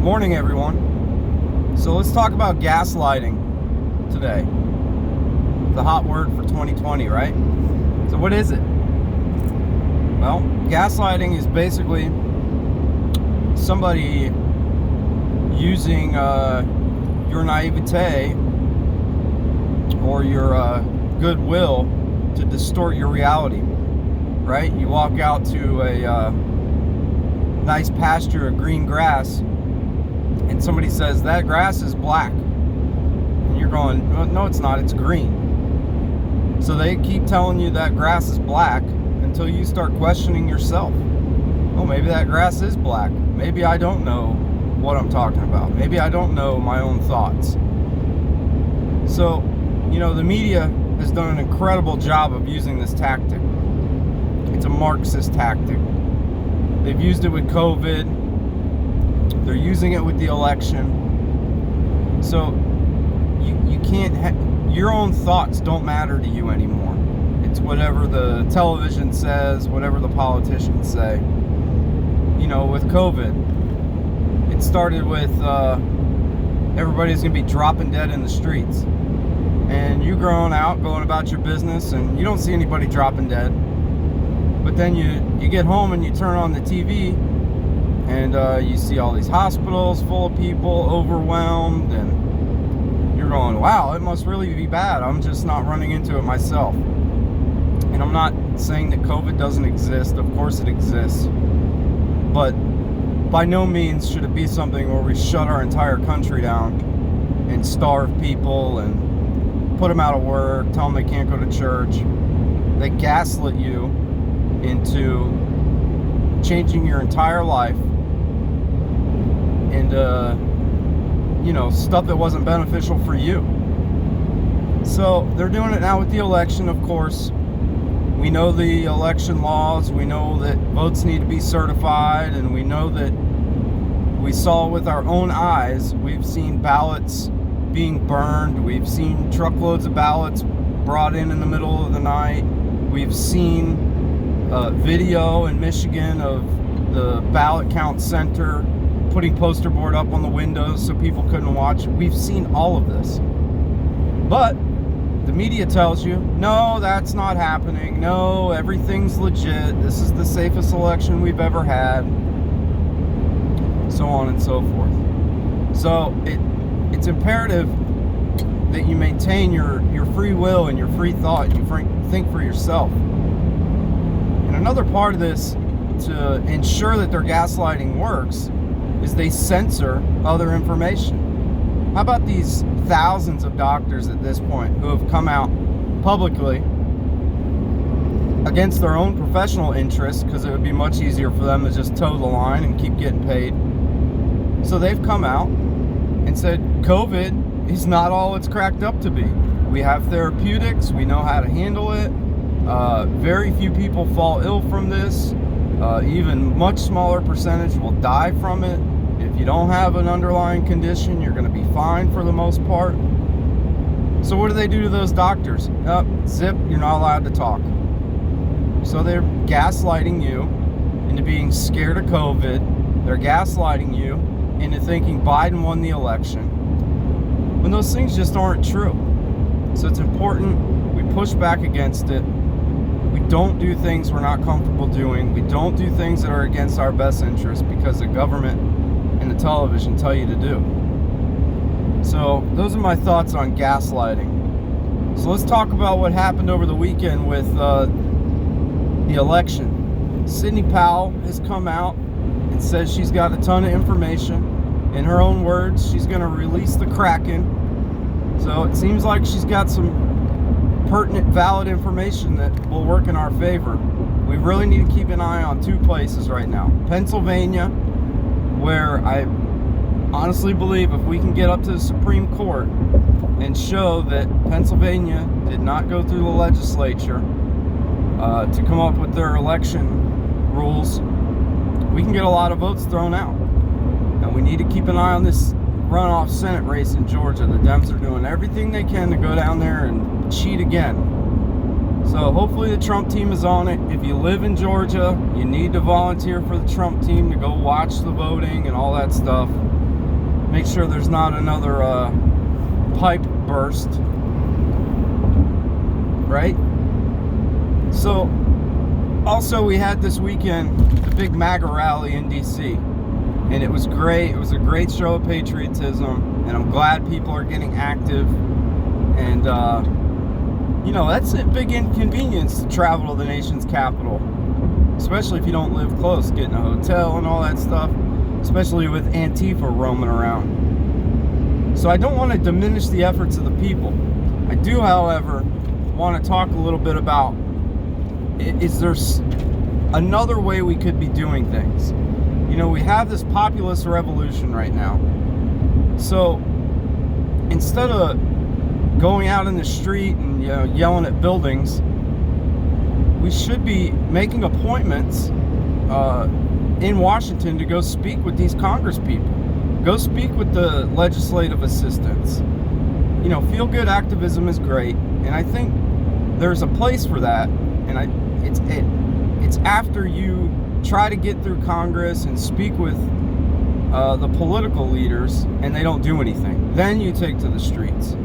Good morning, everyone. So let's talk about gaslighting today. The hot word for 2020, right? So what is it? Well, gaslighting is basically somebody using your naivete or your goodwill to distort your reality, right? You walk out to a nice pasture of green grass and somebody says that grass is black, and you're going, no it's not, it's green. So they keep telling you that grass is black until you start questioning yourself. Oh, maybe that grass is black. Maybe I don't know what I'm talking about. Maybe I don't know my own thoughts. So, the media has done an incredible job of using this tactic. It's a Marxist tactic. They've used it with COVID. They're using it with the election. So you can't your own thoughts don't matter to you anymore. It's whatever the television says, whatever the politicians say. With COVID, it started with everybody's gonna be dropping dead in the streets, and you going about your business, and you don't see anybody dropping dead. But then you get home and you turn on the TV, and you see all these hospitals full of people, overwhelmed, and you're going, wow, it must really be bad. I'm just not running into it myself. And I'm not saying that COVID doesn't exist. Of course it exists. But by no means should it be something where we shut our entire country down and starve people and put them out of work, tell them they can't go to church. They gaslit you into changing your entire life into stuff that wasn't beneficial for you. So they're doing it now with the election, of course. We know the election laws. We know that votes need to be certified, and we know that we saw with our own eyes. We've seen ballots being burned. We've seen truckloads of ballots brought in the middle of the night. We've seen video in Michigan of the ballot count center putting poster board up on the windows so people couldn't watch. We've seen all of this. But the media tells you, no, that's not happening. No, everything's legit. This is the safest election we've ever had. So on and so forth. So it's imperative that you maintain your free will and your free thought. You think for yourself. And another part of this to ensure that their gaslighting works is they censor other information. How about these thousands of doctors at this point who have come out publicly against their own professional interests, because it would be much easier for them to just toe the line and keep getting paid. So they've come out and said COVID is not all it's cracked up to be. We have therapeutics, we know how to handle it. Very few people fall ill from this. Even much smaller percentage will die from it. If you don't have an underlying condition, you're going to be fine for the most part. So what do they do to those doctors? Zip, you're not allowed to talk. So they're gaslighting you into being scared of COVID. They're gaslighting you into thinking Biden won the election, when those things just aren't true. So it's important we push back against it. We don't do things we're not comfortable doing. We don't do things that are against our best interest because the government and the television tell you to do. So those are my thoughts on gaslighting. So let's talk about what happened over the weekend with the election. Sidney Powell has come out and says she's got a ton of information. In her own words, she's going to release the Kraken. So it seems like she's got some pertinent, valid information that will work in our favor. We really need to keep an eye on two places right now. Pennsylvania, where I honestly believe if we can get up to the Supreme Court and show that Pennsylvania did not go through the legislature to come up with their election rules, we can get a lot of votes thrown out. And we need to keep an eye on this runoff Senate race in Georgia. The Dems are doing everything they can to go down there and cheat again. So hopefully the Trump team is on it. If you live in Georgia, you need to volunteer for the Trump team to go watch the voting and all that stuff. make sure there's not another pipe burst, right? So also we had this weekend the big Maga rally in DC, and it was great. It was a great show of patriotism, and I'm glad people are getting active. And you know, that's a big inconvenience to travel to the nation's capital, especially if you don't live close, getting a hotel and all that stuff, especially with Antifa roaming around. So I don't want to diminish the efforts of the people. I do, however, want to talk a little bit about, is there another way we could be doing things? You know, we have this populist revolution right now. So instead of going out in the street and, you know, yelling at buildings, we should be making appointments in Washington to go speak with these Congress people. Go speak with the legislative assistants. You know, feel-good activism is great, and I think there's a place for that. And it's after you try to get through Congress and speak with the political leaders, and they don't do anything. Then you take to the streets.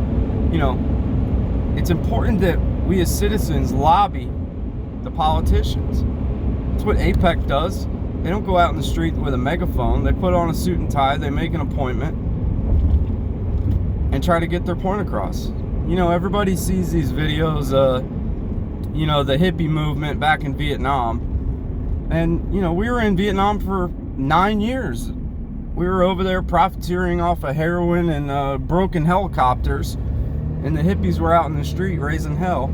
You know, it's important that we as citizens lobby the politicians. That's what APEC does. They don't go out in the street with a megaphone. They put on a suit and tie, they make an appointment, and try to get their point across. You know, everybody sees these videos, you know, the hippie movement back in Vietnam. And, you know, we were in Vietnam for 9 years. We were over there profiteering off of heroin and broken helicopters. And the hippies were out in the street raising hell.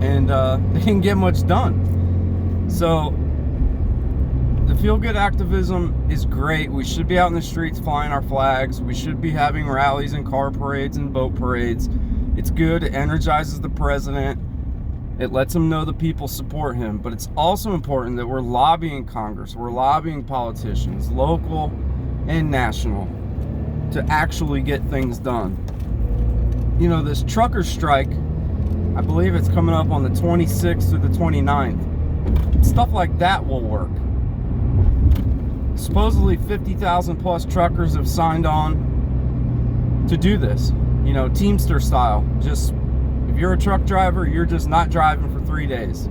And they didn't get much done. So the feel-good activism is great. We should be out in the streets flying our flags. We should be having rallies and car parades and boat parades. It's good. It energizes the president. It lets him know the people support him. But it's also important that we're lobbying Congress. We're lobbying politicians, local and national, to actually get things done. You know, this trucker strike, I believe it's coming up on the 26th through the 29th. Stuff like that will work. Supposedly 50,000 plus truckers have signed on to do this. You know, Teamster style. Just, if you're a truck driver, you're just not driving for 3 days.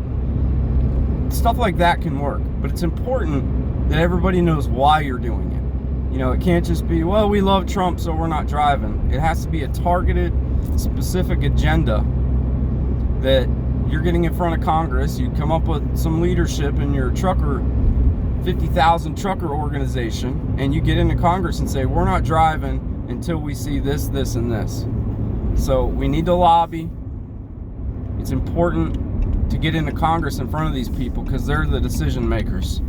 Stuff like that can work. But it's important that everybody knows why you're doing it. You know, it can't just be, well, we love Trump, so we're not driving. It has to be a targeted, specific agenda that you're getting in front of Congress. You come up with some leadership in your trucker, 50,000 trucker organization, and you get into Congress and say, we're not driving until we see this, this, and this. So we need to lobby. It's important to get into Congress in front of these people because they're the decision makers.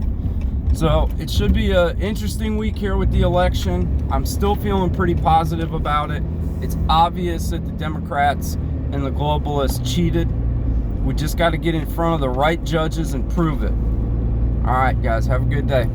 So it should be an interesting week here with the election. I'm still feeling pretty positive about it. It's obvious that the Democrats and the globalists cheated. We just got to get in front of the right judges and prove it. All right, guys, have a good day.